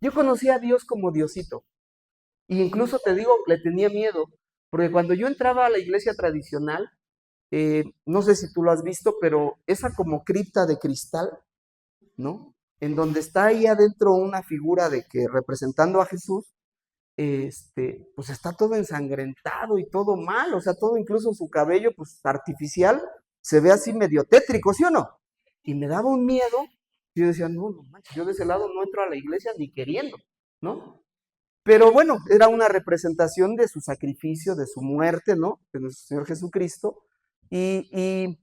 Yo conocía a Dios como Diosito. Y incluso te digo, le tenía miedo. Porque cuando yo entraba a la iglesia tradicional, no sé si tú lo has visto, pero esa como cripta de cristal, ¿no? En donde está ahí adentro una figura de que representando a Jesús, pues está todo ensangrentado y todo mal, o sea, todo incluso su cabello, pues artificial, se ve así medio tétrico, ¿sí o no? Y me daba un miedo, y yo decía, no, no manches, yo de ese lado no entro a la iglesia ni queriendo, ¿no? Pero bueno, era una representación de su sacrificio, de su muerte, ¿no? De nuestro Señor Jesucristo, y, y,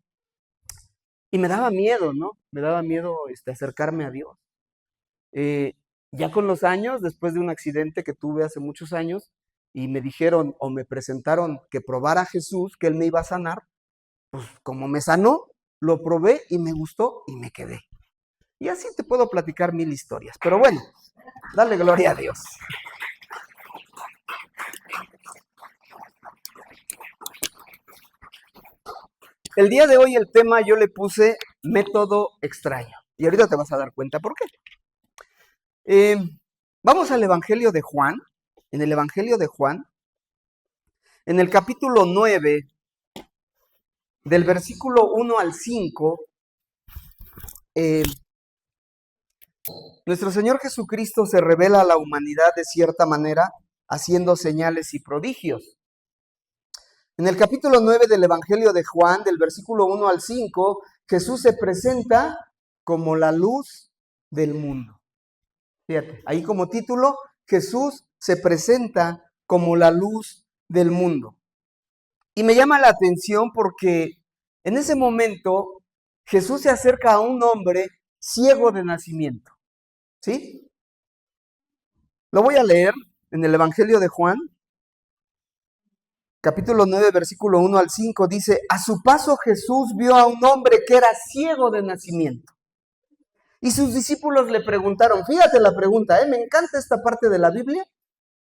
y me daba miedo, ¿no? Me daba miedo acercarme a Dios. Eh, ya con los años, después de un accidente que tuve hace muchos años, y me dijeron o me presentaron que probara a Jesús, que Él me iba a sanar, pues como me sanó, lo probé y me gustó y me quedé. Y así te puedo platicar mil historias. Pero bueno, dale gloria a Dios. El día de hoy el tema yo le puse método extraño. Y ahorita te vas a dar cuenta por qué. Eh, vamos al Evangelio de Juan. En el Evangelio de Juan, en el capítulo 9, del versículo 1 al 5, eh, nuestro Señor Jesucristo se revela a la humanidad de cierta manera, haciendo señales y prodigios. En el capítulo 9 del Evangelio de Juan, del versículo 1 al 5, Jesús se presenta como la luz del mundo. Fíjate, ahí como título, Jesús se presenta como la luz del mundo. Y me llama la atención porque en ese momento Jesús se acerca a un hombre ciego de nacimiento. ¿Sí? Lo voy a leer en el Evangelio de Juan, capítulo 9, versículo 1 al 5. Dice, a su paso Jesús vio a un hombre que era ciego de nacimiento. Y sus discípulos le preguntaron, fíjate la pregunta, me encanta esta parte de la Biblia,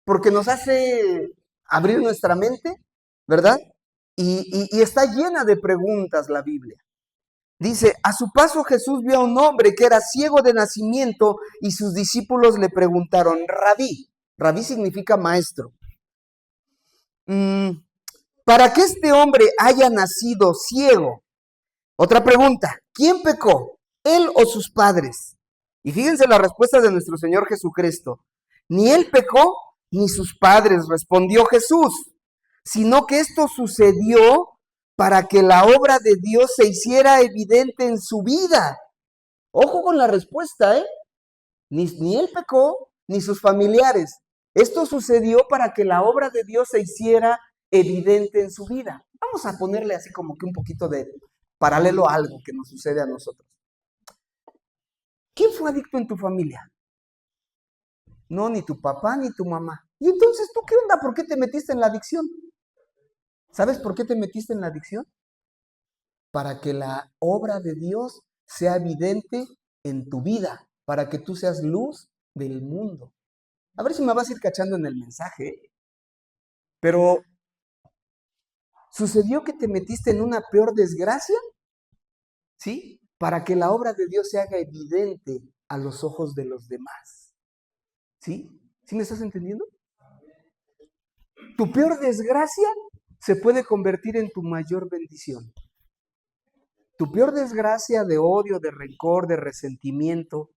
porque nos hace abrir nuestra mente, ¿verdad? Y está llena de preguntas la Biblia. Dice, a su paso Jesús vio a un hombre que era ciego de nacimiento y sus discípulos le preguntaron, Rabí, Rabí significa maestro, para que este hombre haya nacido ciego. Otra pregunta, ¿quién pecó? ¿Él o sus padres? Y fíjense la respuesta de nuestro Señor Jesucristo. Ni él pecó, ni sus padres, respondió Jesús, sino que esto sucedió para que la obra de Dios se hiciera evidente en su vida. Ojo con la respuesta, ¿eh? Ni él pecó, ni sus familiares. Esto sucedió para que la obra de Dios se hiciera evidente en su vida. Vamos a ponerle así como que un poquito de paralelo a algo que nos sucede a nosotros. ¿Quién fue adicto en tu familia? No, ni tu papá ni tu mamá. ¿Y entonces tú qué onda? ¿Por qué te metiste en la adicción? ¿Sabes por qué te metiste en la adicción? Para que la obra de Dios sea evidente en tu vida, para que tú seas luz del mundo. A ver si me vas a ir cachando en el mensaje. Pero, ¿sucedió que te metiste en una peor desgracia? ¿Sí? Para que la obra de Dios se haga evidente a los ojos de los demás. ¿Sí? ¿Sí me estás entendiendo? Tu peor desgracia se puede convertir en tu mayor bendición. Tu peor desgracia de odio, de rencor, de resentimiento,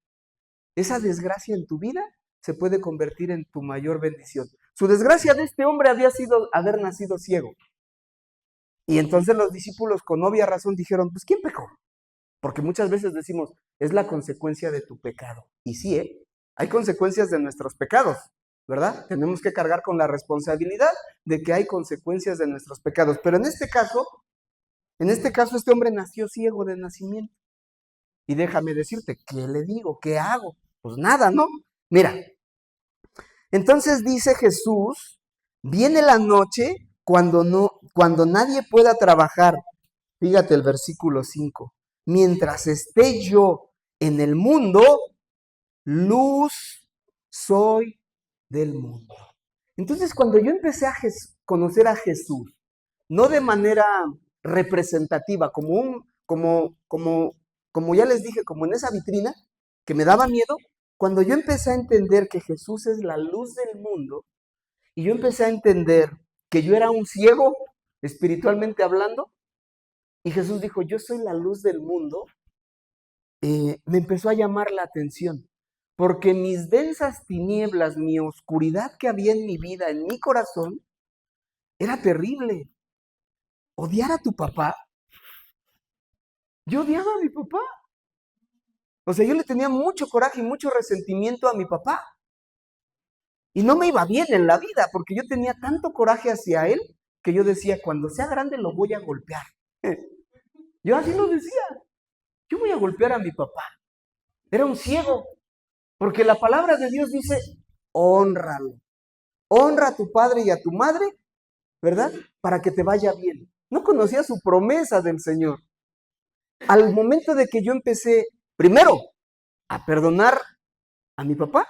esa desgracia en tu vida se puede convertir en tu mayor bendición. Su desgracia de este hombre había sido haber nacido ciego. Y entonces los discípulos con obvia razón dijeron, pues ¿quién pecó? Porque muchas veces decimos, es la consecuencia de tu pecado. Y sí, hay consecuencias de nuestros pecados, ¿verdad? Tenemos que cargar con la responsabilidad de que hay consecuencias de nuestros pecados. Pero en este caso este hombre nació ciego de nacimiento. Y déjame decirte, ¿qué le digo? ¿Qué hago? Pues nada, ¿no? Mira, entonces dice Jesús, viene la noche cuando nadie pueda trabajar. Fíjate el versículo 5. Mientras esté yo en el mundo, luz soy del mundo. Entonces, cuando yo empecé a conocer a Jesús, no de manera representativa, como ya les dije, como en esa vitrina, que me daba miedo, cuando yo empecé a entender que Jesús es la luz del mundo, y yo empecé a entender que yo era un ciego, espiritualmente hablando, y Jesús dijo, yo soy la luz del mundo, me empezó a llamar la atención, porque mis densas tinieblas, mi oscuridad que había en mi vida, en mi corazón, era terrible. Odiar a tu papá. Yo odiaba a mi papá. O sea, yo le tenía mucho coraje y mucho resentimiento a mi papá. Y no me iba bien en la vida, porque yo tenía tanto coraje hacia él, que yo decía, cuando sea grande lo voy a golpear. Yo así lo decía. Yo voy a golpear a mi papá. Era un ciego. Porque la palabra de Dios dice, hónralo. Honra a tu padre y a tu madre, ¿verdad? Para que te vaya bien. No conocía su promesa del Señor. Al momento de que yo empecé, primero, a perdonar a mi papá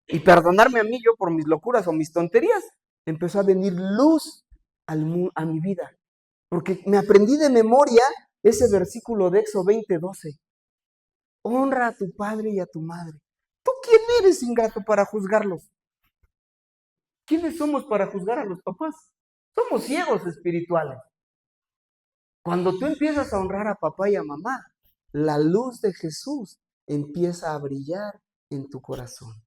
y perdonarme a mí yo por mis locuras o mis tonterías, empezó a venir luz a mi vida. Porque me aprendí de memoria ese versículo de Éxodo 20:12. Honra a tu padre y a tu madre. ¿Tú quién eres, ingrato, para juzgarlos? ¿Quiénes somos para juzgar a los papás? Somos ciegos espirituales. Cuando tú empiezas a honrar a papá y a mamá, la luz de Jesús empieza a brillar en tu corazón.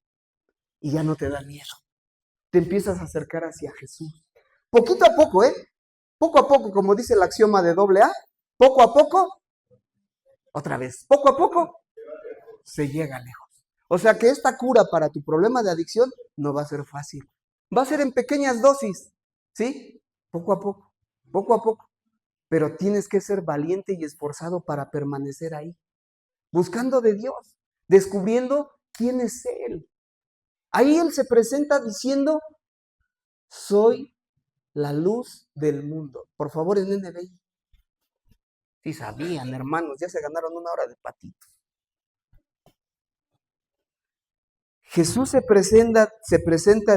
Y ya no te da miedo. Te empiezas a acercar hacia Jesús. Poquito a poco, Poco a poco, como dice el axioma de AA, poco a poco, otra vez, poco a poco, se llega lejos. O sea que esta cura para tu problema de adicción no va a ser fácil. Va a ser en pequeñas dosis, ¿sí? Poco a poco, poco a poco. Pero tienes que ser valiente y esforzado para permanecer ahí, buscando de Dios, descubriendo quién es Él. Ahí Él se presenta diciendo, soy la luz del mundo. Por favor, en NBI. Sí sabían, hermanos, ya se ganaron 1 hora de patitos. Jesús se presenta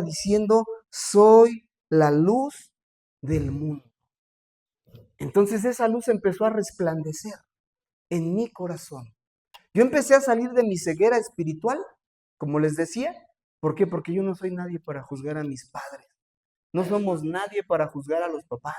diciendo, soy la luz del mundo. Entonces esa luz empezó a resplandecer en mi corazón. Yo empecé a salir de mi ceguera espiritual, como les decía. ¿Por qué? Porque yo no soy nadie para juzgar a mis padres. No somos nadie para juzgar a los papás.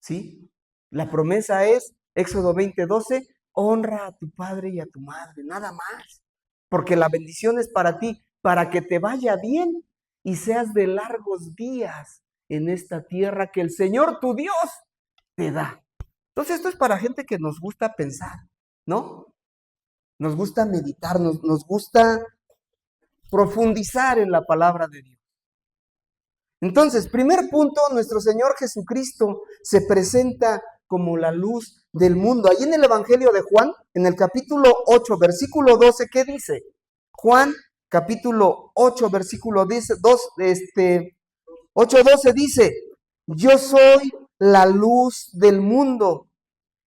¿Sí? La promesa es, Éxodo 20:12, honra a tu padre y a tu madre, nada más. Porque la bendición es para ti, para que te vaya bien y seas de largos días en esta tierra que el Señor tu Dios te da. Entonces esto es para gente que nos gusta pensar, ¿no? Nos gusta meditar, nos gusta profundizar en la palabra de Dios. Entonces, primer punto, nuestro Señor Jesucristo se presenta como la luz del mundo. Ahí en el Evangelio de Juan, en el capítulo 8, versículo 12, ¿qué dice? Juan, capítulo 8, versículo 8:12 dice, yo soy la luz del mundo.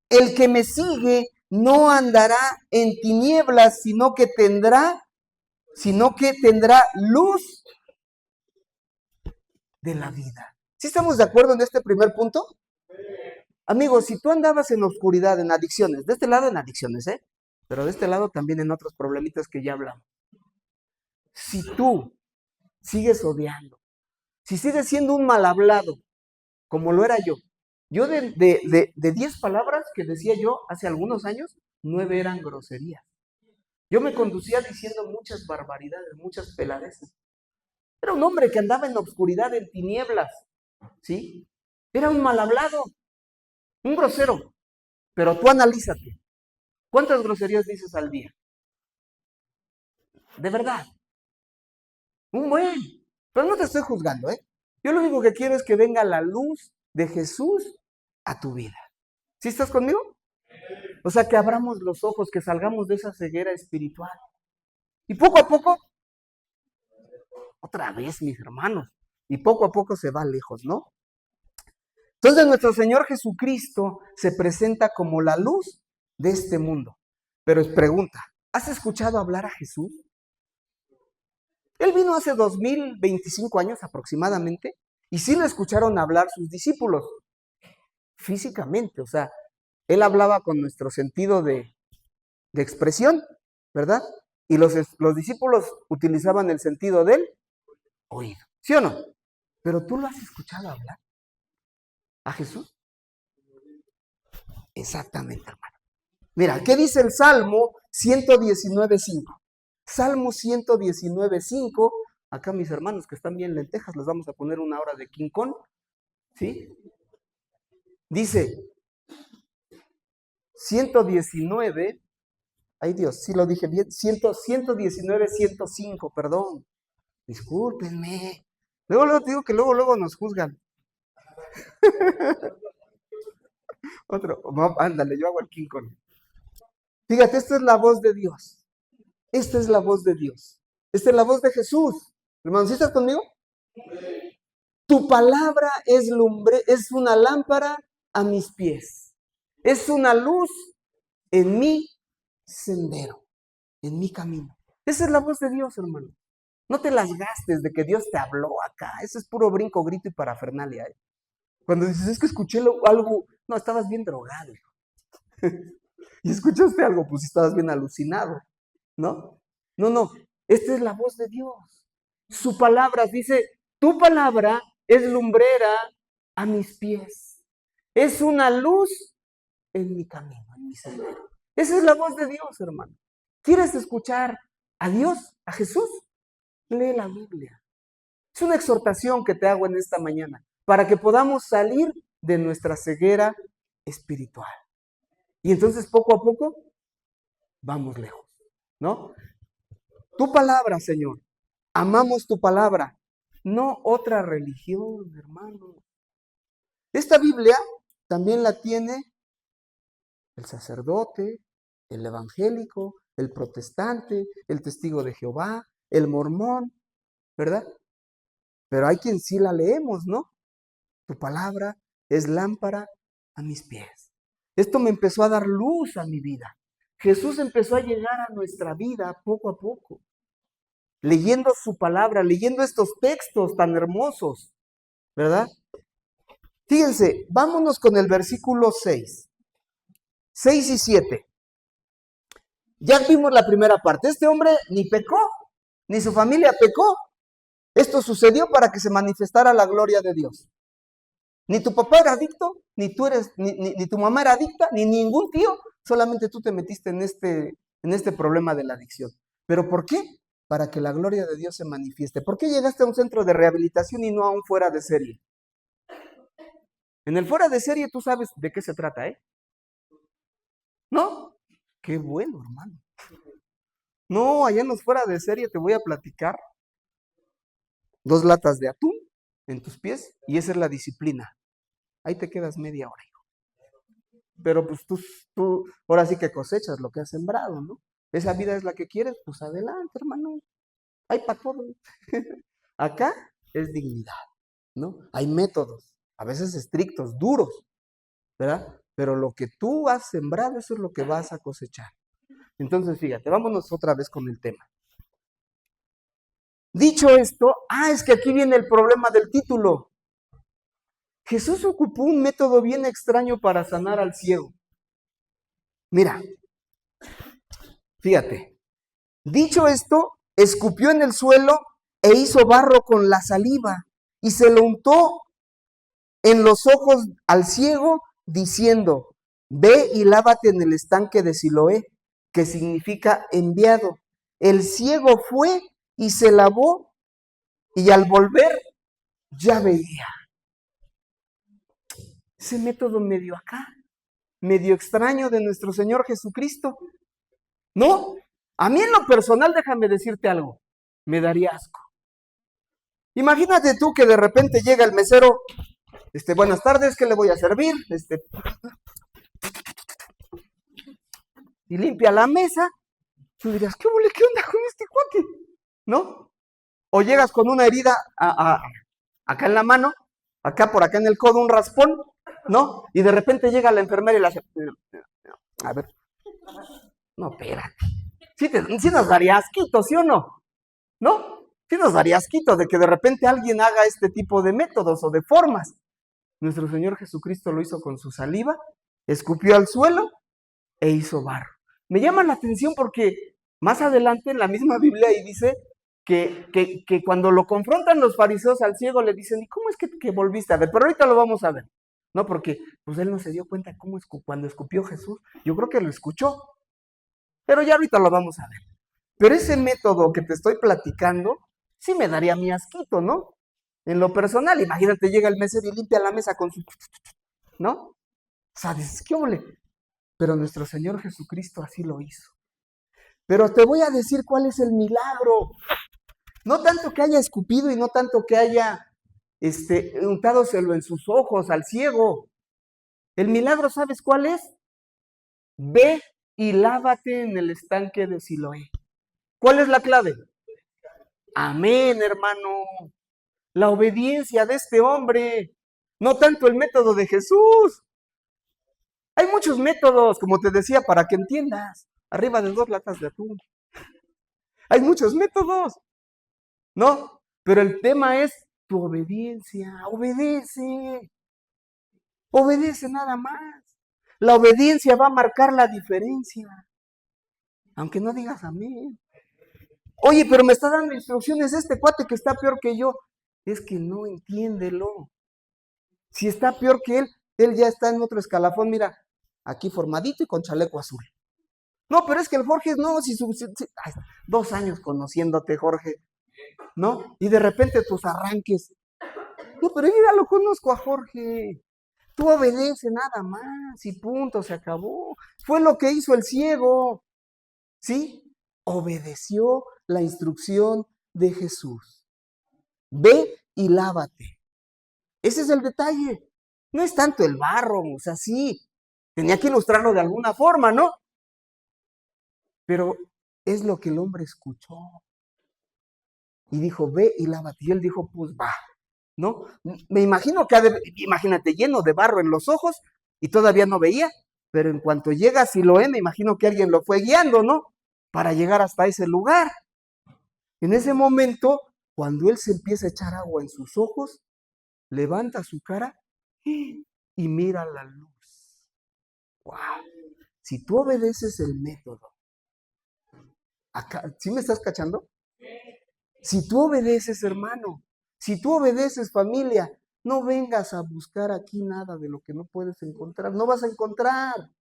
El que me sigue no andará en tinieblas, sino que tendrá luz de la vida. ¿Sí estamos de acuerdo en este primer punto? Amigos, si tú andabas en oscuridad, en adicciones, de este lado en adicciones, pero de este lado también en otros problemitas que ya hablamos. Si tú sigues odiando, si sigues siendo un mal hablado, como lo era yo de 10 palabras que decía yo hace algunos años, 9 eran groserías. Yo me conducía diciendo muchas barbaridades, muchas peladeces. Era un hombre que andaba en la oscuridad, en tinieblas, ¿sí? Era un mal hablado, un grosero. Pero tú analízate. ¿Cuántas groserías dices al día? De verdad. Un buen. Pero no te estoy juzgando, Yo lo único que quiero es que venga la luz de Jesús a tu vida. ¿Sí estás conmigo? O sea, que abramos los ojos, que salgamos de esa ceguera espiritual. Y poco a poco, otra vez, mis hermanos, y poco a poco se va lejos, ¿no? Entonces nuestro Señor Jesucristo se presenta como la luz de este mundo. Pero es pregunta, ¿has escuchado hablar a Jesús? Él vino hace 2025 años aproximadamente, y sí le escucharon hablar sus discípulos, físicamente, o sea, él hablaba con nuestro sentido de expresión, ¿verdad? Y los discípulos utilizaban el sentido del oído. ¿Sí o no? Pero tú lo has escuchado hablar a Jesús. Exactamente, hermano. Mira, ¿qué dice el Salmo 119.5? Salmo 119.5. Acá mis hermanos que están bien lentejas, les vamos a poner una hora de King Kong. ¿Sí? Dice 119. Ay Dios, sí lo dije bien. 119.105, perdón. Discúlpenme. Luego te digo que luego nos juzgan. Otro, ándale, yo hago el King Kong. Fíjate, esta es la voz de Dios. Esta es la voz de Dios. Esta es la voz de Jesús. Hermano, ¿sí estás conmigo? Tu palabra es una lámpara a mis pies. Es una luz en mi sendero, en mi camino. Esa es la voz de Dios, hermano. No te las gastes de que Dios te habló acá. Eso es puro brinco, grito y parafernalia. Cuando dices, es que escuché algo, no, estabas bien drogado. Y escuchaste algo, pues estabas bien alucinado, ¿no? No, esta es la voz de Dios. Su palabra, dice, tu palabra es lumbrera a mis pies. Es una luz en mi camino, en mi sendero. Esa es la voz de Dios, hermano. ¿Quieres escuchar a Dios, a Jesús? Lee la Biblia. Es una exhortación que te hago en esta mañana, para que podamos salir de nuestra ceguera espiritual. Y entonces poco a poco vamos lejos, ¿no? Tu palabra, Señor. Amamos tu palabra, no otra religión, hermano. Esta Biblia también la tiene el sacerdote, el evangélico, el protestante, el testigo de Jehová, el mormón, ¿verdad? Pero hay quien sí la leemos, ¿no? Tu palabra es lámpara a mis pies. Esto me empezó a dar luz a mi vida. Jesús empezó a llegar a nuestra vida poco a poco, leyendo su palabra, leyendo estos textos tan hermosos, ¿verdad? Fíjense, vámonos con el versículo 6. 6 y 7. Ya vimos la primera parte. Este hombre ni pecó, ni su familia pecó. Esto sucedió para que se manifestara la gloria de Dios. Ni tu papá era adicto, ni tu mamá era adicta, ni ningún tío. Solamente tú te metiste en este problema de la adicción. ¿Pero por qué? Para que la gloria de Dios se manifieste. ¿Por qué llegaste a un centro de rehabilitación y no a un fuera de serie? En el fuera de serie tú sabes de qué se trata, ¿eh? ¿No? Qué bueno, hermano. No, allá en los fuera de serie te voy a platicar 2 latas de atún en tus pies y esa es la disciplina. Ahí te quedas media hora, hijo. Pero pues tú ahora sí que cosechas lo que has sembrado, ¿no? Esa vida es la que quieres, pues adelante, hermano. Hay para todo. Acá es dignidad, ¿no? Hay métodos, a veces estrictos, duros, ¿verdad? Pero lo que tú has sembrado, eso es lo que vas a cosechar. Entonces, fíjate, vámonos otra vez con el tema. Dicho esto, es que aquí viene el problema del título. Jesús ocupó un método bien extraño para sanar al ciego. Mira, fíjate. Dicho esto, escupió en el suelo e hizo barro con la saliva y se lo untó en los ojos al ciego, diciendo, ve y lávate en el estanque de Siloé, que significa enviado. El ciego fue y se lavó y al volver ya veía. Ese método medio acá, medio extraño de nuestro Señor Jesucristo. ¿No? A mí en lo personal, déjame decirte algo, me daría asco. Imagínate tú que de repente llega el mesero, buenas tardes, ¿qué le voy a servir? Y limpia la mesa. Tú dirías, ¿qué onda con este cuate? ¿No? O llegas con una herida acá en la mano, acá por acá en el codo, un raspón, ¿no? Y de repente llega la enfermera y le hace, a ver, no, espérate. Sí nos daría asquito, ¿sí o no? ¿No? Sí nos daría asquito de que de repente alguien haga este tipo de métodos o de formas. Nuestro Señor Jesucristo lo hizo con su saliva, escupió al suelo e hizo barro. Me llama la atención porque Más adelante en la misma Biblia ahí dice que cuando lo confrontan los fariseos al ciego le dicen, ¿y cómo es que volviste a ver? Pero ahorita lo vamos a ver, ¿no? Porque pues él no se dio cuenta cómo cuando escupió Jesús. Yo creo que lo escuchó, pero ya ahorita lo vamos a ver. Pero ese método que te estoy platicando, sí me daría mi asquito, ¿no? En lo personal, imagínate, llega el mesero y limpia la mesa con su... ¿no? O sea, dices, ¿qué ole? Pero nuestro Señor Jesucristo así lo hizo. Pero te voy a decir cuál es el milagro. No tanto que haya escupido y no tanto que haya untádoselo en sus ojos al ciego. El milagro, ¿sabes cuál es? Ve y lávate en el estanque de Siloé. ¿Cuál es la clave? Amén, hermano. La obediencia de este hombre, no tanto el método de Jesús. Hay muchos métodos, como te decía, para que entiendas. Arriba de 2 latas de atún. Hay muchos métodos, ¿no? Pero el tema es tu obediencia. Obedece. Obedece nada más. La obediencia va a marcar la diferencia. Aunque no digas amén. Oye, pero me está dando instrucciones este cuate que está peor que yo. Es que no entiéndelo. Si está peor que él ya está en otro escalafón, mira, aquí formadito y con chaleco azul. No, pero es que el Jorge, no, ay, 2 años conociéndote, Jorge, ¿no? Y de repente tus arranques. No, pero yo ya lo conozco a Jorge. Tú obedece nada más y punto, se acabó. Fue lo que hizo el ciego, ¿sí? Obedeció la instrucción de Jesús. Ve y lávate. Ese es el detalle. No es tanto el barro, o sea, sí, tenía que ilustrarlo de alguna forma, ¿no? Pero es lo que el hombre escuchó. Y dijo, ve y lávate. Y él dijo, pues va, ¿no? Me imagino que, imagínate, lleno de barro en los ojos y todavía no veía, pero en cuanto llega a Siloé, me imagino que alguien lo fue guiando, ¿no? Para llegar hasta ese lugar. En ese momento, cuando él se empieza a echar agua en sus ojos, levanta su cara y mira la luz. ¡Wow! Si tú obedeces el método, acá, ¿sí me estás cachando? Si tú obedeces, hermano, si tú obedeces, familia, no vengas a buscar aquí nada de lo que no puedes encontrar. No vas a encontrar.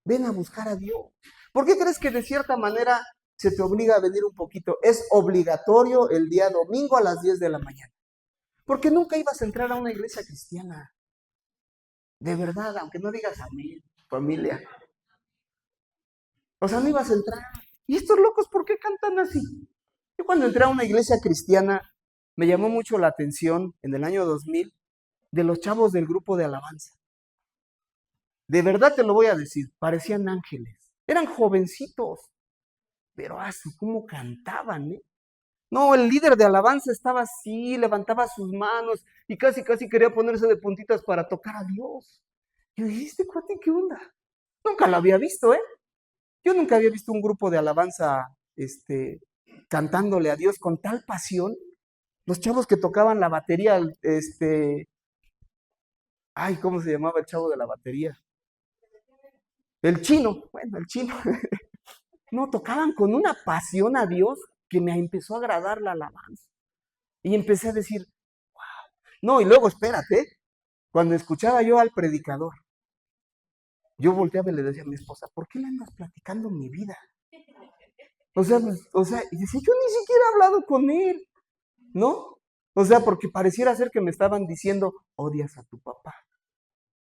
Ven a buscar a Dios. ¿Por qué crees que de cierta manera se te obliga a venir un poquito? Es obligatorio el día domingo a las 10 de la mañana. Porque nunca ibas a entrar a una iglesia cristiana. De verdad, aunque no digas a mí, familia. O sea, no ibas a entrar. ¿Y estos locos por qué cantan así? Yo cuando entré a una iglesia cristiana, me llamó mucho la atención en el año 2000 de los chavos del grupo de alabanza. De verdad te lo voy a decir, parecían ángeles. Eran jovencitos, pero cómo cantaban, ¿eh? No, el líder de alabanza estaba así, levantaba sus manos y casi quería ponerse de puntitas para tocar a Dios. Yo dije, ¿este cuate qué onda? Nunca lo había visto, ¿eh? Yo nunca había visto un grupo de alabanza, cantándole a Dios con tal pasión. Los chavos que tocaban la batería, ay, ¿cómo se llamaba el chavo de la batería? El chino, bueno, el chino. No, tocaban con una pasión a Dios que me empezó a agradar la alabanza. Y empecé a decir, no, y luego espérate, cuando escuchaba yo al predicador, yo volteaba y le decía a mi esposa, ¿por qué le andas platicando mi vida? O sea, y decía, yo ni siquiera he hablado con él, ¿no? O sea, porque pareciera ser que me estaban diciendo, odias a tu papá,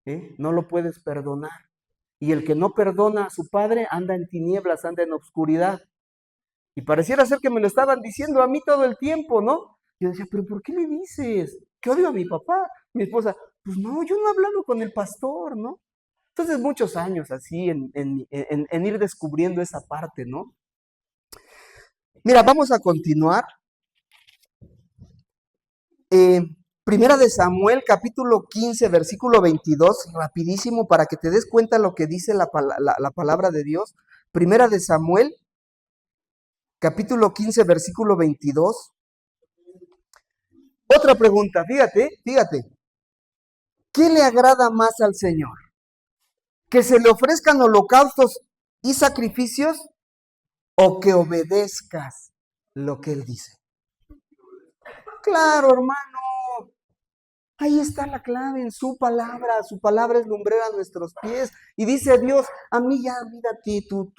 ¿eh? No lo puedes perdonar. Y el que no perdona a su padre anda en tinieblas, anda en obscuridad. Y pareciera ser que me lo estaban diciendo a mí todo el tiempo, ¿no? Yo decía, ¿pero por qué le dices? ¿Que odio a mi papá? Mi esposa, pues no, yo no he hablado con el pastor, ¿no? Entonces muchos años así en ir descubriendo esa parte, ¿no? Mira, vamos a continuar. Primera de Samuel, capítulo 15, versículo 22, rapidísimo para que te des cuenta lo que dice la palabra de Dios. Primera de Samuel, capítulo 15, versículo 22. Otra pregunta, fíjate. ¿Qué le agrada más al Señor? ¿Que se le ofrezcan holocaustos y sacrificios o que obedezcas lo que Él dice. Claro, hermano. Ahí está la clave en su palabra es lumbrera a nuestros pies. Y dice Dios, a mí ya, mira a ti, tú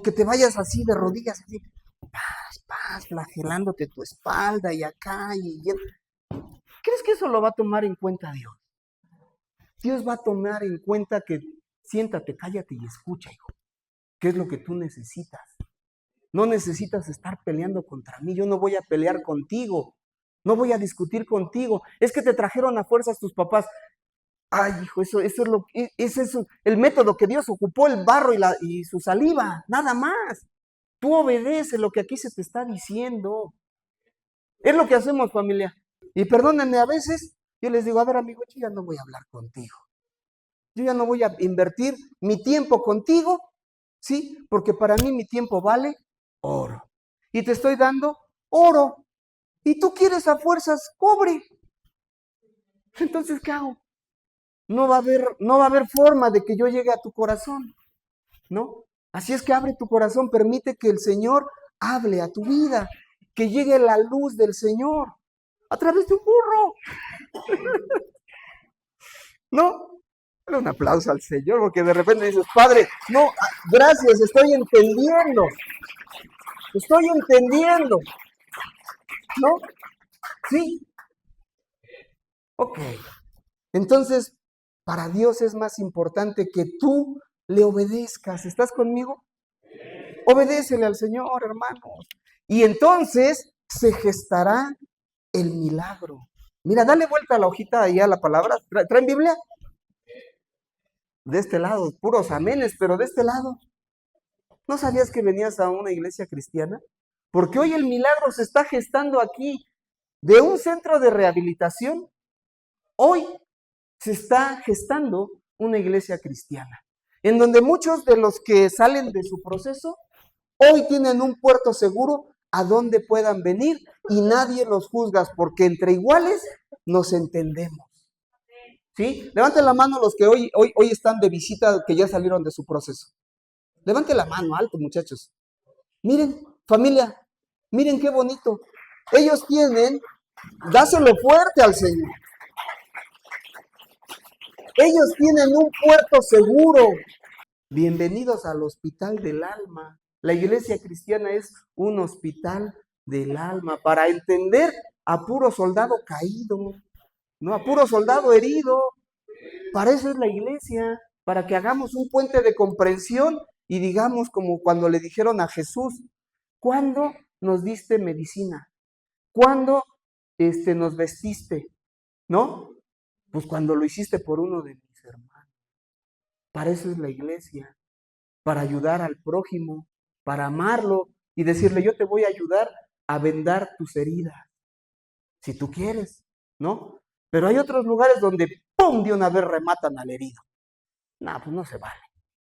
que te vayas así de rodillas, así, paz, flagelándote tu espalda y acá. ¿Crees que eso lo va a tomar en cuenta Dios? Dios va a tomar en cuenta que siéntate, cállate y escucha, hijo. ¿Qué es lo que tú necesitas? No necesitas estar peleando contra mí, yo no voy a pelear contigo. No voy a discutir contigo. Es que te trajeron a fuerzas tus papás. Ay, hijo, ese es el método que Dios ocupó, el barro y su saliva, nada más. Tú obedece lo que aquí se te está diciendo. Es lo que hacemos, familia. Y perdónenme, a veces yo les digo, a ver, amigo, yo ya no voy a hablar contigo. Yo ya no voy a invertir mi tiempo contigo, ¿sí? Porque para mí mi tiempo vale oro. Y te estoy dando oro. Y tú quieres a fuerzas cobre. Entonces, ¿qué hago? No va a haber forma de que yo llegue a tu corazón, ¿no? Así es que abre tu corazón, permite que el Señor hable a tu vida, que llegue la luz del Señor a través de un burro. ¿No? Dale un aplauso al Señor, porque de repente dices, Padre, no, gracias, estoy entendiendo, ¿no? Sí, ok. Entonces, para Dios es más importante que tú le obedezcas. ¿Estás conmigo? Obedécele al Señor, hermanos. Y entonces se gestará el milagro. Mira, dale vuelta a la hojita ahí a la palabra. ¿Traen Biblia? De este lado, puros amenes, pero de este lado. ¿No sabías que venías a una iglesia cristiana? Porque hoy el milagro se está gestando aquí. De un centro de rehabilitación, hoy se está gestando una iglesia cristiana, en donde muchos de los que salen de su proceso, hoy tienen un puerto seguro a donde puedan venir y nadie los juzga, porque entre iguales nos entendemos. ¿Sí? Levanten la mano los que hoy están de visita, que ya salieron de su proceso. Levanten la mano, alto, muchachos. Miren, familia, miren qué bonito. Ellos tienen, dáselo fuerte al Señor. Ellos tienen un puerto seguro. Bienvenidos al hospital del alma. La iglesia cristiana es un hospital del alma para entender a puro soldado caído, no a puro soldado herido. Para eso es la iglesia, para que hagamos un puente de comprensión y digamos como cuando le dijeron a Jesús, ¿cuándo nos diste medicina? ¿Cuándo nos vestiste? ¿No? Pues cuando lo hiciste por uno de mis hermanos. Para eso es la iglesia, para ayudar al prójimo, para amarlo y decirle, yo te voy a ayudar a vendar tus heridas, si tú quieres, ¿no? Pero hay otros lugares donde, ¡pum!, de una vez rematan al herido. No, pues no se vale,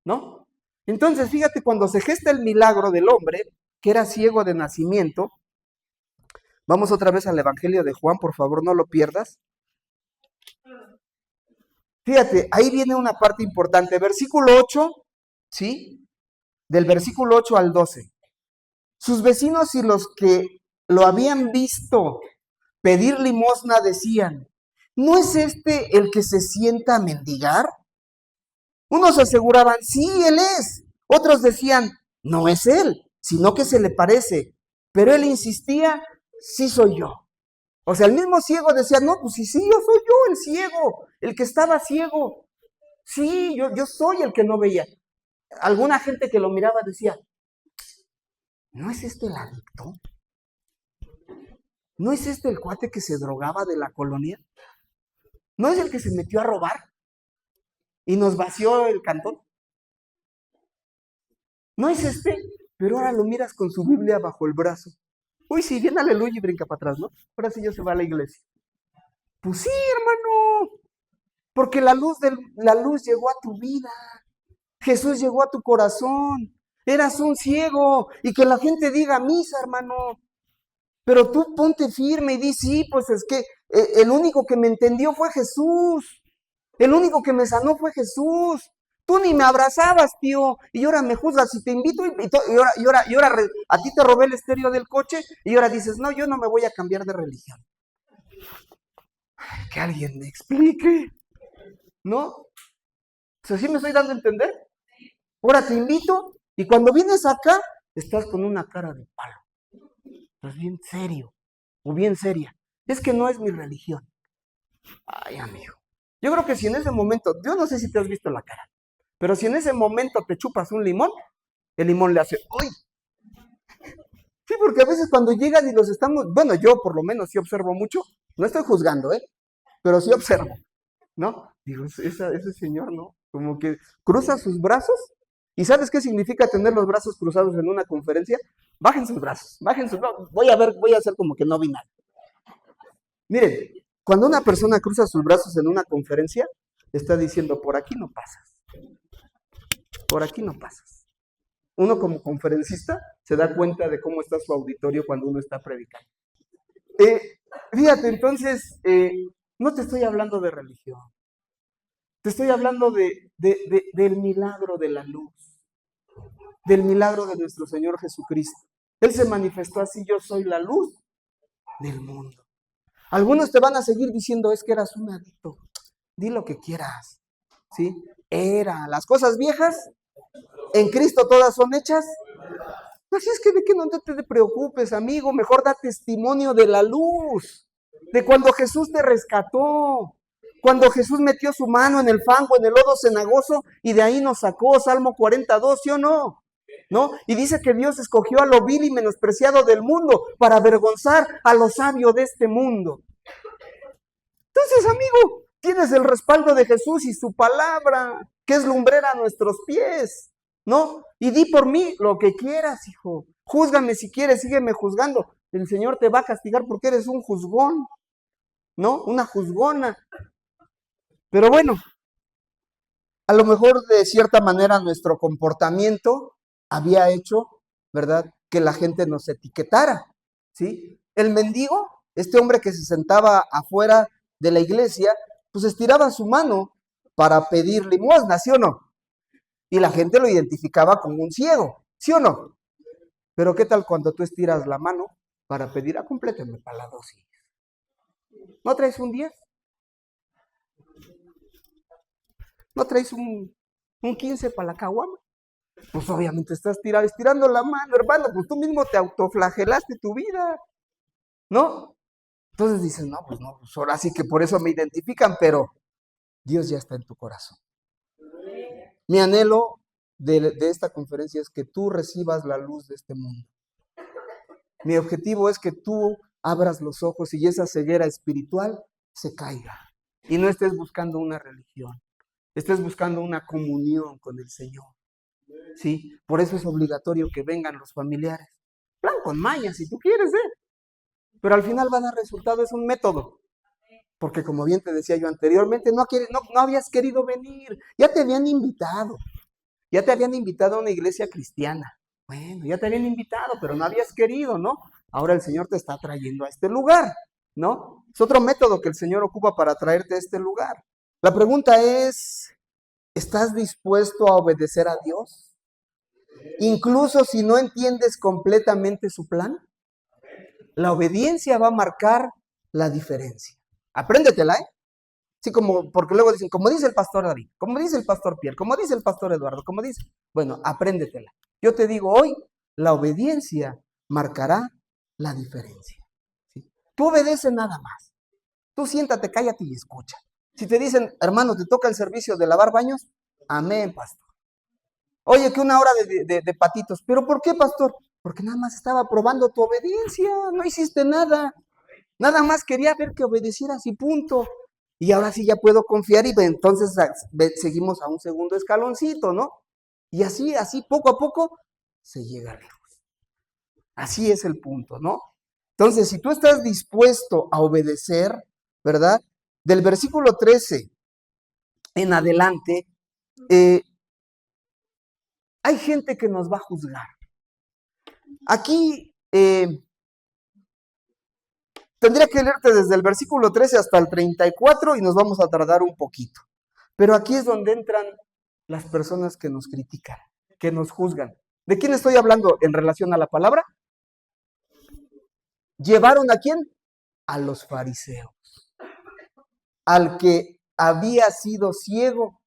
¿no? Entonces, fíjate, cuando se gesta el milagro del hombre, que era ciego de nacimiento, vamos otra vez al Evangelio de Juan, por favor, no lo pierdas. Fíjate, ahí viene una parte importante, versículo 8, ¿sí? Del versículo 8 al 12. Sus vecinos y los que lo habían visto pedir limosna decían, ¿no es este el que se sienta a mendigar? Unos aseguraban, sí, él es. Otros decían, no es él, sino que se le parece. Pero él insistía, sí soy yo. O sea, el mismo ciego decía, no, pues sí, yo soy yo el ciego, el que estaba ciego. Sí, yo soy el que no veía. Alguna gente que lo miraba decía, ¿no es este el adicto? ¿No es este el cuate que se drogaba de la colonia? ¿No es el que se metió a robar y nos vació el cantón? ¿No es este? Pero ahora lo miras con su Biblia bajo el brazo. Uy, sí, bien aleluya y brinca para atrás, ¿no? Ahora sí ya se va a la iglesia. Pues sí, hermano, porque la luz llegó a tu vida. Jesús llegó a tu corazón. Eras un ciego y que la gente diga misa, hermano. Pero tú ponte firme y di, sí, pues es que el único que me entendió fue Jesús. El único que me sanó fue Jesús. Tú ni me abrazabas, tío, y ahora me juzgas y te invito y ahora a ti te robé el estéreo del coche y ahora dices, no, yo no me voy a cambiar de religión. Que alguien me explique, ¿no? O sea, ¿sí me estoy dando a entender? Ahora te invito y cuando vienes acá, estás con una cara de palo. Estás bien serio o bien seria. Es que no es mi religión. Ay, amigo. Yo creo que si en ese momento, yo no sé si te has visto la cara, pero si en ese momento te chupas un limón, el limón le hace, ¡uy! Sí, porque a veces cuando llegan y los estamos, bueno, yo por lo menos sí observo mucho, no estoy juzgando, pero sí observo, ¿no? Digo, ese señor, ¿no? Como que cruza sus brazos. ¿Y sabes qué significa tener los brazos cruzados en una conferencia? Bajen sus brazos, bajen sus brazos. Voy a hacer como que no vi nada. Miren, cuando una persona cruza sus brazos en una conferencia, está diciendo, por aquí no pasas, por aquí no pasas. Uno como conferencista se da cuenta de cómo está su auditorio cuando uno está predicando. Fíjate, entonces, no te estoy hablando de religión, te estoy hablando del milagro de la luz, del milagro de nuestro Señor Jesucristo. Él se manifestó así, yo soy la luz del mundo. Algunos te van a seguir diciendo, es que eras un adicto. Di lo que quieras, ¿sí? Las cosas viejas, en Cristo todas son hechas. Así es que de que no te preocupes, amigo, mejor da testimonio de la luz, de cuando Jesús te rescató, cuando Jesús metió su mano en el fango, en el lodo cenagoso, y de ahí nos sacó, Salmo 42, ¿sí o no? ¿No? Y dice que Dios escogió a lo vil y menospreciado del mundo para avergonzar a lo sabio de este mundo. Entonces, amigo, tienes el respaldo de Jesús y su palabra, que es lumbrera a nuestros pies, ¿no? Y di por mí lo que quieras, hijo. Júzgame si quieres, sígueme juzgando. El Señor te va a castigar porque eres un juzgón, ¿no? Una juzgona. Pero bueno, a lo mejor de cierta manera nuestro comportamiento había hecho, ¿verdad?, que la gente nos etiquetara, ¿sí? El mendigo, este hombre que se sentaba afuera de la iglesia, pues estiraba su mano para pedir limosna, ¿sí o no? Y la gente lo identificaba como un ciego, ¿sí o no? Pero ¿qué tal cuando tú estiras la mano para pedir, compléteme para la dosis? ¿No traes un 10? ¿No traes un 15 para la caguama? Pues obviamente estás estirando la mano, hermano, pues tú mismo te autoflagelaste tu vida, ¿no? Entonces dices, no, pues ahora sí que por eso me identifican, pero Dios ya está en tu corazón. Mi anhelo de esta conferencia es que tú recibas la luz de este mundo. Mi objetivo es que tú abras los ojos y esa ceguera espiritual se caiga. Y no estés buscando una religión, estés buscando una comunión con el Señor. ¿Sí? Por eso es obligatorio que vengan los familiares. Plan con maña, si tú quieres, pero al final va a dar resultado, es un método. Porque como bien te decía yo anteriormente, no habías querido venir, ya te habían invitado a una iglesia cristiana. Bueno, ya te habían invitado, pero no habías querido, ¿no? Ahora el Señor te está trayendo a este lugar, ¿no? Es otro método que el Señor ocupa para traerte a este lugar. La pregunta es, ¿estás dispuesto a obedecer a Dios? Incluso si no entiendes completamente su plan, la obediencia va a marcar la diferencia. Apréndetela, Sí, porque luego dicen, como dice el pastor David, como dice el pastor Pierre, como dice el pastor Eduardo, como dice, bueno, apréndetela. Yo te digo hoy, la obediencia marcará la diferencia. ¿Sí? Tú obedeces nada más. Tú siéntate, cállate y escucha. Si te dicen, hermano, te toca el servicio de lavar baños, amén, pastor. Oye, que una hora de patitos. ¿Pero por qué, pastor? Porque nada más estaba probando tu obediencia, no hiciste nada. Nada más quería ver que obedecieras y punto. Y ahora sí ya puedo confiar y entonces seguimos a un segundo escaloncito, ¿no? Y así, poco a poco, se llega lejos. Así es el punto, ¿no? Entonces, si tú estás dispuesto a obedecer, ¿verdad? Del versículo 13 en adelante, hay gente que nos va a juzgar. Aquí tendría que leerte desde el versículo 13 hasta el 34 y nos vamos a tardar un poquito. Pero aquí es donde entran Las personas que nos critican, que nos juzgan. ¿De quién estoy hablando en relación a la palabra? ¿Llevaron a quién? A los fariseos. Al que había sido ciego.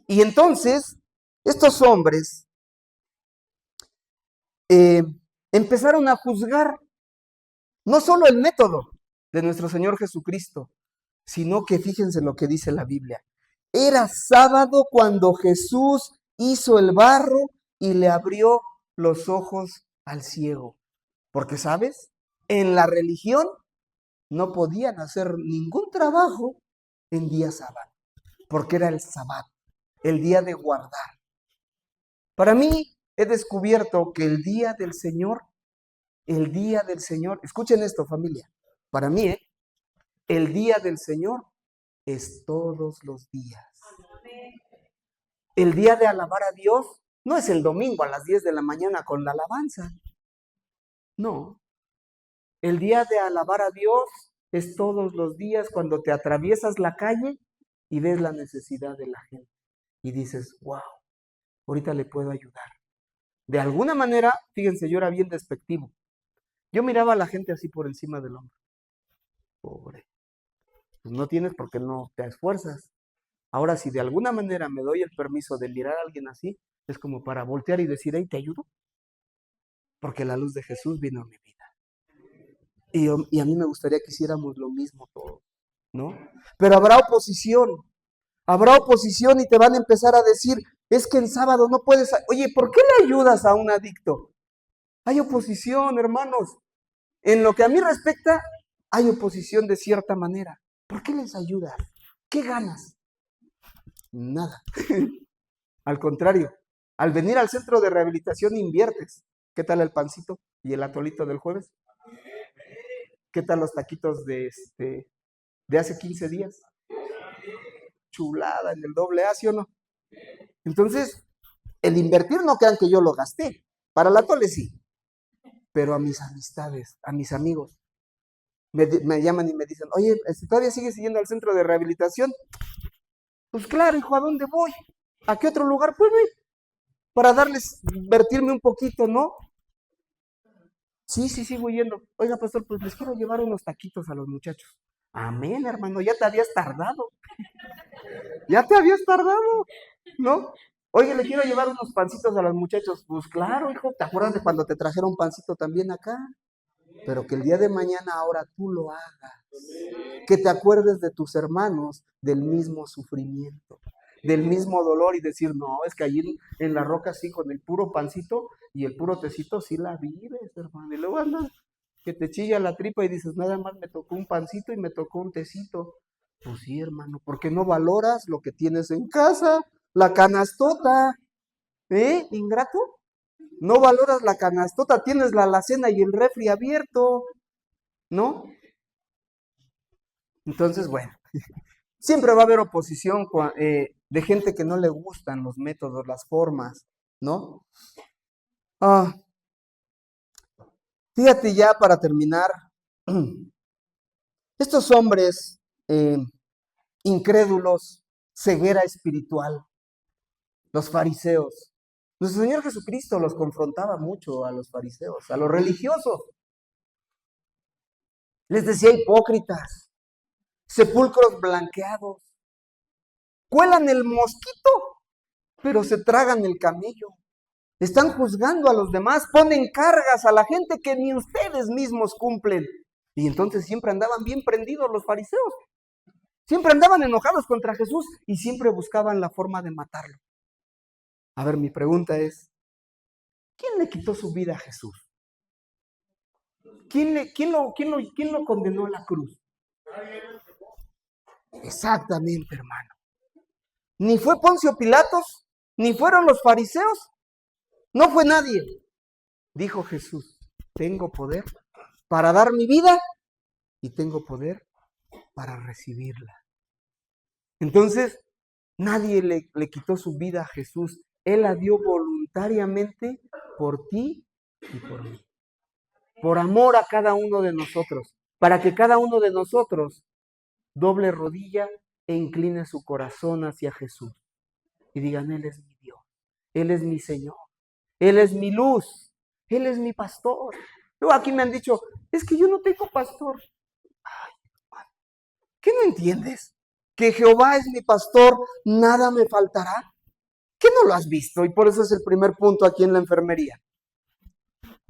Y entonces, estos hombres empezaron a juzgar no solo el método de nuestro Señor Jesucristo, sino que fíjense lo que dice la Biblia. Era sábado cuando Jesús hizo el barro y le abrió los ojos al ciego. Porque, ¿sabes? En la religión no podían hacer ningún trabajo en día sábado, porque era el sábado, el día de guardar. Para mí, he descubierto que el día del Señor, escuchen esto, familia, para mí, el día del Señor es todos los días. El día de alabar a Dios no es el domingo a las 10 de la mañana con la alabanza. No. El día de alabar a Dios es todos los días cuando te atraviesas la calle y ves la necesidad de la gente. Y dices, wow, ahorita le puedo ayudar. De alguna manera, fíjense, yo era bien despectivo. Yo miraba a la gente así por encima del hombro. Pobre. Pues no tienes porque no te esfuerzas. Ahora, si de alguna manera me doy el permiso de mirar a alguien así, es como para voltear y decir, hey, ¿te ayudo? Porque la luz de Jesús vino a mi vida. Y a mí me gustaría que hiciéramos lo mismo todos, ¿no? Pero habrá oposición y te van a empezar a decir, es que en sábado no puedes, oye, ¿por qué le ayudas a un adicto? Hay oposición, hermanos. En lo que a mí respecta, hay oposición de cierta manera. ¿Por qué les ayudas? ¿Qué ganas? Nada. Al contrario, al venir al centro de rehabilitación inviertes. ¿Qué tal el pancito y el atolito del jueves? ¿Qué tal los taquitos de hace 15 días? Chulada en el doble A, ¿sí o no? Entonces, el invertir no crean que yo lo gasté. Para el atole sí. Pero a mis amistades, a mis amigos, me llaman y me dicen, oye, ¿todavía sigues yendo al centro de rehabilitación? Pues claro, hijo, ¿a dónde voy? ¿A qué otro lugar puedo ir? Para darles, invertirme un poquito, ¿no? Sí, sigo yendo. Oiga, pastor, pues les quiero llevar unos taquitos a los muchachos. Amén, hermano, ya te habías tardado. Ya te habías tardado, ¿no? Oye, le quiero llevar unos pancitos a los muchachos. Pues claro, hijo, ¿te acuerdas de cuando te trajeron pancito también acá? Pero que el día de mañana ahora tú lo hagas. Que te acuerdes de tus hermanos del mismo sufrimiento, del mismo dolor y decir, no, es que allí en la roca sí, con el puro pancito y el puro tecito sí la vives, hermano. Y luego andas que te chilla la tripa y dices, nada más me tocó un pancito y me tocó un tecito. Pues sí, hermano, porque no valoras lo que tienes en casa, la canastota, ¿eh? Ingrato. No valoras la canastota, tienes la alacena y el refri abierto, ¿no? Entonces, bueno, siempre va a haber oposición de gente que no le gustan los métodos, las formas, ¿no? Ah, fíjate ya para terminar, estos hombres incrédulos, ceguera espiritual, los fariseos. Nuestro Señor Jesucristo los confrontaba mucho a los fariseos, a los religiosos. Les decía hipócritas, sepulcros blanqueados, cuelan el mosquito, pero se tragan el camello. Están juzgando a los demás, ponen cargas a la gente que ni ustedes mismos cumplen. Y entonces siempre andaban bien prendidos los fariseos. Siempre andaban enojados contra Jesús y siempre buscaban la forma de matarlo. A ver, mi pregunta es, ¿quién le quitó su vida a Jesús? ¿Quién lo condenó a la cruz? Exactamente, hermano. Ni fue Poncio Pilatos, ni fueron los fariseos, no fue nadie. Dijo Jesús, tengo poder para dar mi vida y tengo poder para recibirla. Entonces, nadie le quitó su vida a Jesús. Él la dio voluntariamente por ti y por mí. Por amor a cada uno de nosotros. Para que cada uno de nosotros doble rodilla e incline su corazón hacia Jesús. y digan, Él es mi Dios, Él es mi Señor, Él es mi luz, Él es mi pastor. Luego aquí me han dicho, es que yo no tengo pastor. ¿Qué no entiendes? Que Jehová es mi pastor, nada me faltará. ¿Qué no lo has visto? Y por eso es el primer punto aquí en la enfermería.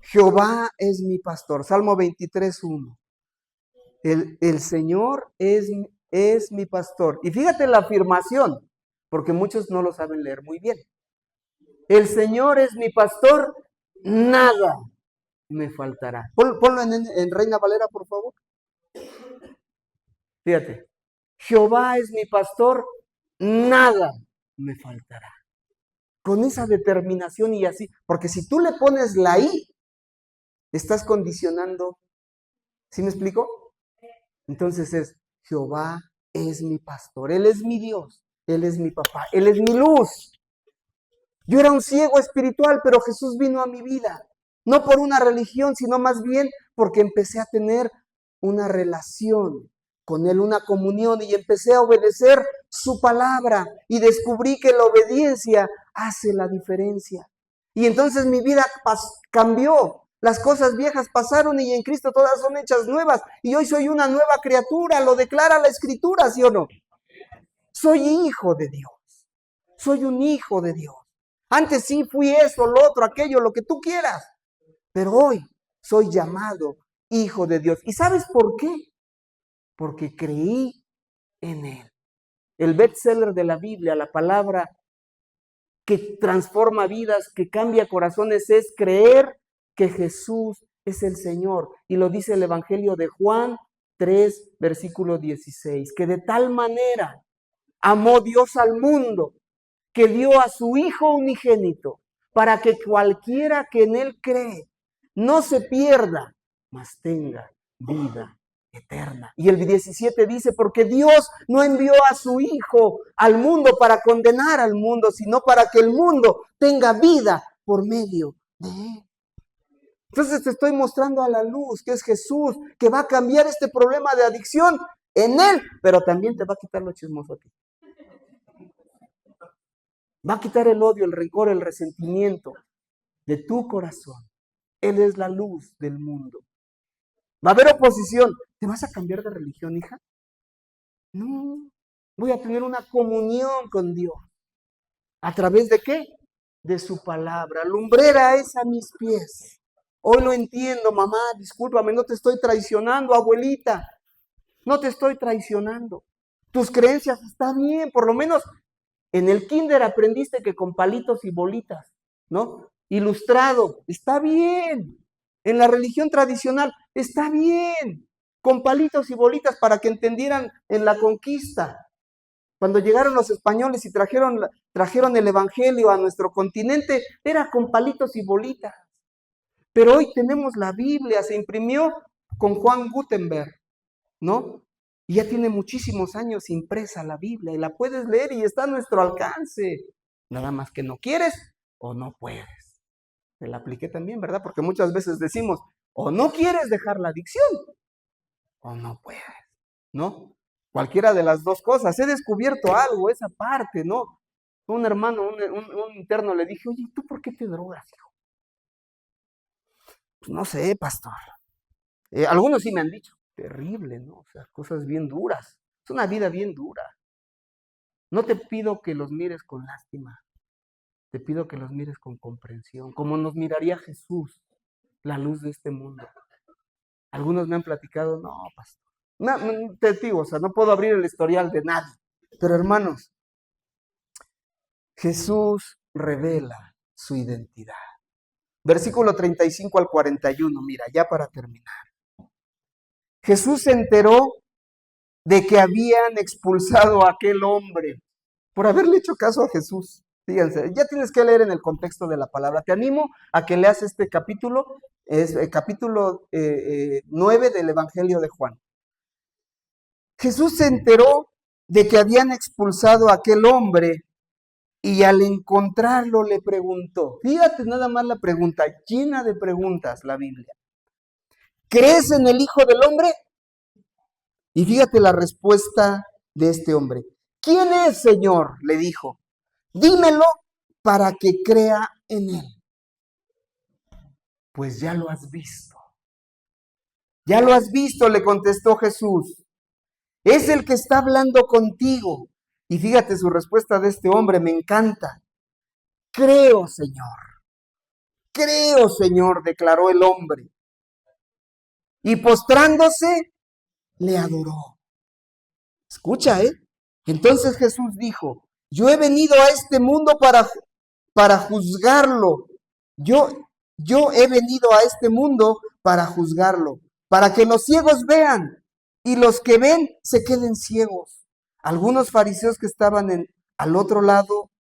Jehová es mi pastor. Salmo 23:1. El Señor es mi pastor. Y fíjate la afirmación, porque muchos no lo saben leer muy bien. El Señor es mi pastor, nada me faltará. Ponlo en Reina Valera, por favor. Fíjate. Jehová es mi pastor, nada me faltará. Con esa determinación y así, porque si tú le pones la I, estás condicionando. ¿Sí me explico? Entonces es, Jehová es mi pastor, Él es mi Dios, Él es mi papá, Él es mi luz. Yo era un ciego espiritual, pero Jesús vino a mi vida, no por una religión, sino más bien porque empecé a tener una relación con Él, una comunión, y empecé a obedecer su palabra y descubrí que la obediencia hace la diferencia. Y entonces mi vida cambió. Las cosas viejas pasaron y en Cristo todas son hechas nuevas. Y hoy soy una nueva criatura, lo declara la Escritura, ¿sí o no? Soy hijo de Dios. Soy un hijo de Dios. Antes sí fui eso, lo otro, aquello, lo que tú quieras. Pero hoy soy llamado hijo de Dios. ¿Y sabes por qué? Porque creí en Él. El bestseller de la Biblia, la palabra que transforma vidas, que cambia corazones, es creer que Jesús es el Señor. Y lo dice el Evangelio de Juan 3, versículo 16, que de tal manera amó Dios al mundo, que dio a su Hijo unigénito, para que cualquiera que en Él cree no se pierda, mas tenga vida eterna. Y el 17 dice, porque Dios no envió a su Hijo al mundo para condenar al mundo, sino para que el mundo tenga vida por medio de Él. Entonces te estoy mostrando a la luz, que es Jesús, que va a cambiar este problema de adicción en Él, pero también te va a quitar lo chismoso a ti. Va a quitar el odio, el rencor, el resentimiento de tu corazón. Él es la luz del mundo. Va a haber oposición. ¿Te vas a cambiar de religión, hija? No. Voy a tener una comunión con Dios. ¿A través de qué? De su palabra. Lumbrera es a mis pies. Hoy lo entiendo, mamá, discúlpame, no te estoy traicionando, abuelita. No te estoy traicionando. Tus creencias están bien, por lo menos en el kinder aprendiste que con palitos y bolitas, ¿no? Ilustrado, está bien. En la religión tradicional, está bien. Con palitos y bolitas para que entendieran en la conquista. Cuando llegaron los españoles y trajeron el evangelio a nuestro continente, era con palitos y bolitas. Pero hoy tenemos la Biblia, se imprimió con Juan Gutenberg, ¿no? Y ya tiene muchísimos años impresa la Biblia y la puedes leer y está a nuestro alcance. Nada más que no quieres o no puedes. Me la apliqué también, ¿verdad? Porque muchas veces decimos, o no quieres dejar la adicción o no puedes, ¿no? Cualquiera de las dos cosas. He descubierto algo, esa parte, ¿no? Un hermano, un interno le dije, oye, ¿tú por qué te drogas, hijo? Pues no sé, pastor. Algunos sí me han dicho, terrible, ¿no? O sea, cosas bien duras. Es una vida bien dura. No te pido que los mires con lástima. Te pido que los mires con comprensión, como nos miraría Jesús, la luz de este mundo. Algunos me han platicado, no, pastor. No, te digo, o sea, no puedo abrir el historial de nadie. Pero hermanos, Jesús revela su identidad. Versículo 35 al 41, mira, ya para terminar. Jesús se enteró de que habían expulsado a aquel hombre por haberle hecho caso a Jesús. Fíjense, ya tienes que leer en el contexto de la palabra. Te animo a que leas este capítulo, es el capítulo 9 del Evangelio de Juan. Jesús se enteró de que habían expulsado a aquel hombre y al encontrarlo le preguntó. Fíjate nada más la pregunta, llena de preguntas la Biblia. ¿Crees en el Hijo del Hombre? Y fíjate la respuesta de este hombre. ¿Quién es, Señor?, le dijo. Dímelo para que crea en él. Pues ya lo has visto. Ya lo has visto, le contestó Jesús. Es el que está hablando contigo. Y fíjate su respuesta de este hombre, me encanta. Creo, Señor, declaró el hombre. Y postrándose, le adoró. Escucha, Entonces Jesús dijo, yo he venido a este mundo para juzgarlo. Yo he venido a este mundo para juzgarlo, para que los ciegos vean y los que ven se queden ciegos. Algunos fariseos que estaban al otro lado,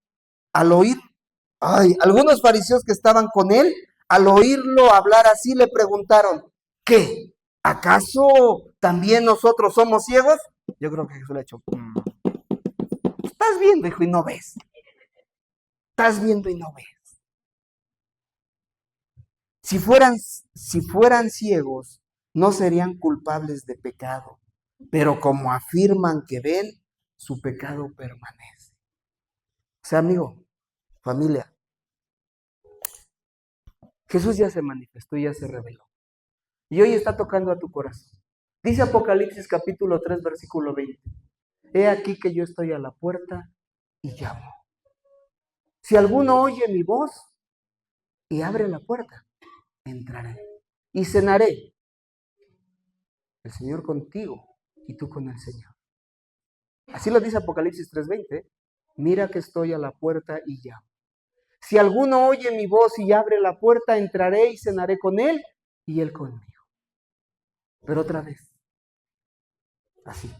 algunos fariseos que estaban con él, al oírlo hablar así, le preguntaron, ¿qué? ¿Acaso también nosotros somos ciegos? Yo creo que Jesús le ha hecho, estás viendo, hijo, y no ves. Estás viendo y no ves. Si fueran ciegos, no serían culpables de pecado, pero como afirman que ven, su pecado permanece. O sea, amigo, familia, Jesús ya se manifestó, ya se reveló. Y hoy está tocando a tu corazón. Dice Apocalipsis capítulo 3, versículo 20. He aquí que yo estoy a la puerta y llamo. Si alguno oye mi voz y abre la puerta, entraré y cenaré. El Señor contigo y tú con el Señor. Así lo dice Apocalipsis 3:20. Mira que estoy a la puerta y llamo. Si alguno oye mi voz y abre la puerta, entraré y cenaré con él y él conmigo. Pero otra vez, así.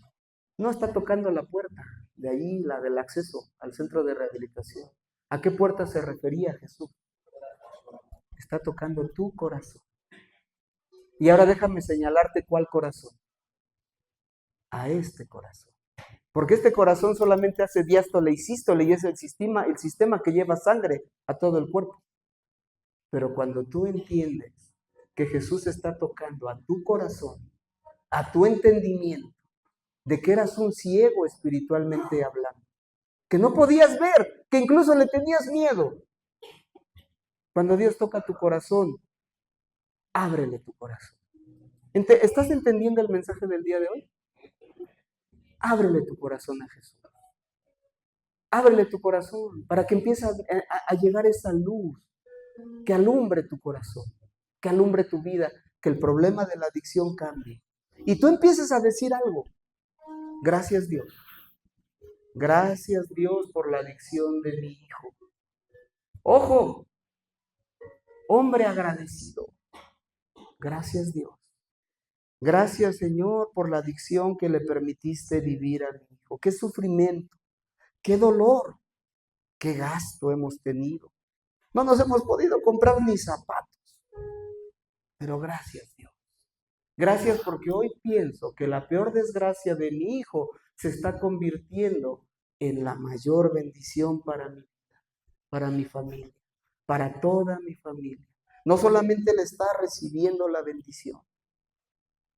No está tocando la puerta, de ahí la del acceso al centro de rehabilitación. ¿A qué puerta se refería Jesús? Está tocando tu corazón. Y ahora déjame señalarte cuál corazón. A este corazón. Porque este corazón solamente hace diástole y sístole y es el sistema que lleva sangre a todo el cuerpo. Pero cuando tú entiendes que Jesús está tocando a tu corazón, a tu entendimiento, de que eras un ciego espiritualmente hablando, que no podías ver, que incluso le tenías miedo. Cuando Dios toca tu corazón, ábrele tu corazón. ¿Estás entendiendo el mensaje del día de hoy? Ábrele tu corazón a Jesús. Ábrele tu corazón para que empiece a llegar esa luz que alumbre tu corazón, que alumbre tu vida, que el problema de la adicción cambie. Y tú empieces a decir algo. Gracias Dios. Gracias Dios por la adicción de mi hijo. Ojo, hombre agradecido. Gracias Dios. Gracias Señor por la adicción que le permitiste vivir a mi hijo. Qué sufrimiento, qué dolor, qué gasto hemos tenido. No nos hemos podido comprar ni zapatos. Pero gracias Dios. Gracias porque hoy pienso que la peor desgracia de mi hijo se está convirtiendo en la mayor bendición para mí, para mi familia, para toda mi familia. No solamente le está recibiendo la bendición,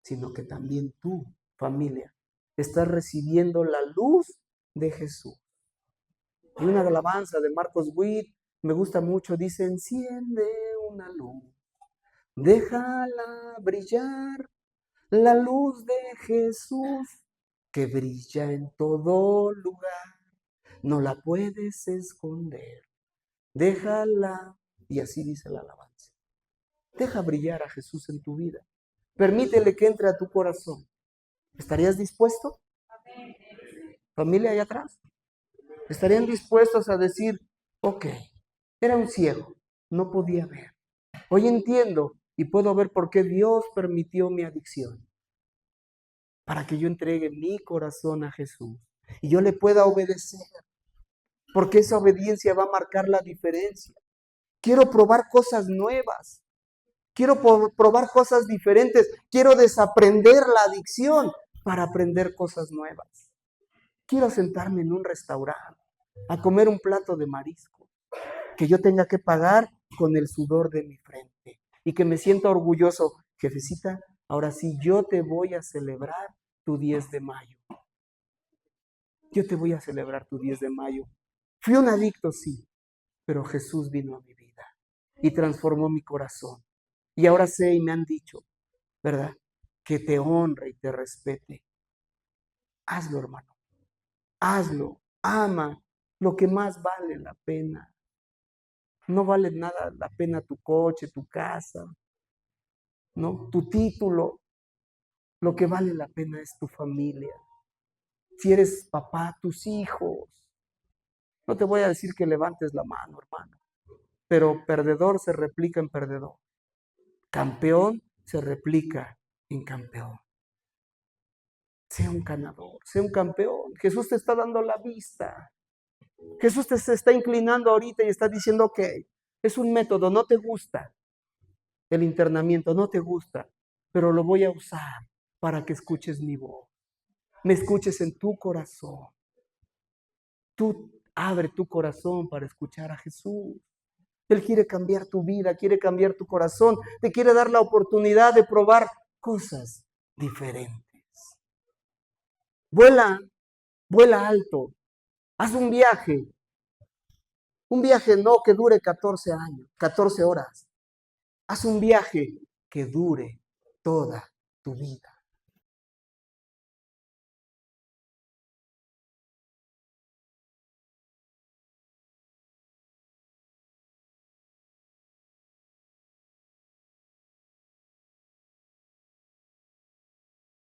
sino que también tú, familia, estás recibiendo la luz de Jesús. Y una alabanza de Marcos Witt me gusta mucho, dice, enciende una luz, déjala brillar, la luz de Jesús que brilla en todo lugar, no la puedes esconder, déjala, y así dice la alabanza. Deja brillar a Jesús en tu vida. Permítele que entre a tu corazón. ¿Estarías dispuesto? Familia allá atrás. ¿Estarían dispuestos a decir, ok, era un ciego, no podía ver? Hoy entiendo y puedo ver por qué Dios permitió mi adicción. Para que yo entregue mi corazón a Jesús y yo le pueda obedecer. Porque esa obediencia va a marcar la diferencia. Quiero probar cosas nuevas. Quiero probar cosas diferentes. Quiero desaprender la adicción para aprender cosas nuevas. Quiero sentarme en un restaurante a comer un plato de marisco que yo tenga que pagar con el sudor de mi frente y que me sienta orgulloso. Jefecita, ahora sí yo te voy a celebrar tu 10 de mayo. Yo te voy a celebrar tu 10 de mayo. Fui un adicto, sí, pero Jesús vino a mi vida y transformó mi corazón. Y ahora sé y me han dicho, ¿verdad? Que te honre y te respete. Hazlo, hermano. Hazlo. Ama lo que más vale la pena. No vale nada la pena tu coche, tu casa, ¿no? Tu título. Lo que vale la pena es tu familia. Si eres papá, tus hijos. No te voy a decir que levantes la mano, hermano, pero perdedor se replica en perdedor. Campeón se replica en campeón. Sea un ganador, sea un campeón. Jesús te está dando la vista. Jesús te se está inclinando ahorita y está diciendo, ok, es un método, no te gusta el internamiento, no te gusta, pero lo voy a usar para que escuches mi voz. Me escuches en tu corazón. Tú abre tu corazón para escuchar a Jesús. Él quiere cambiar tu vida, quiere cambiar tu corazón, te quiere dar la oportunidad de probar cosas diferentes. Vuela, vuela alto, haz un viaje no que dure 14 años, 14 horas, haz un viaje que dure toda tu vida.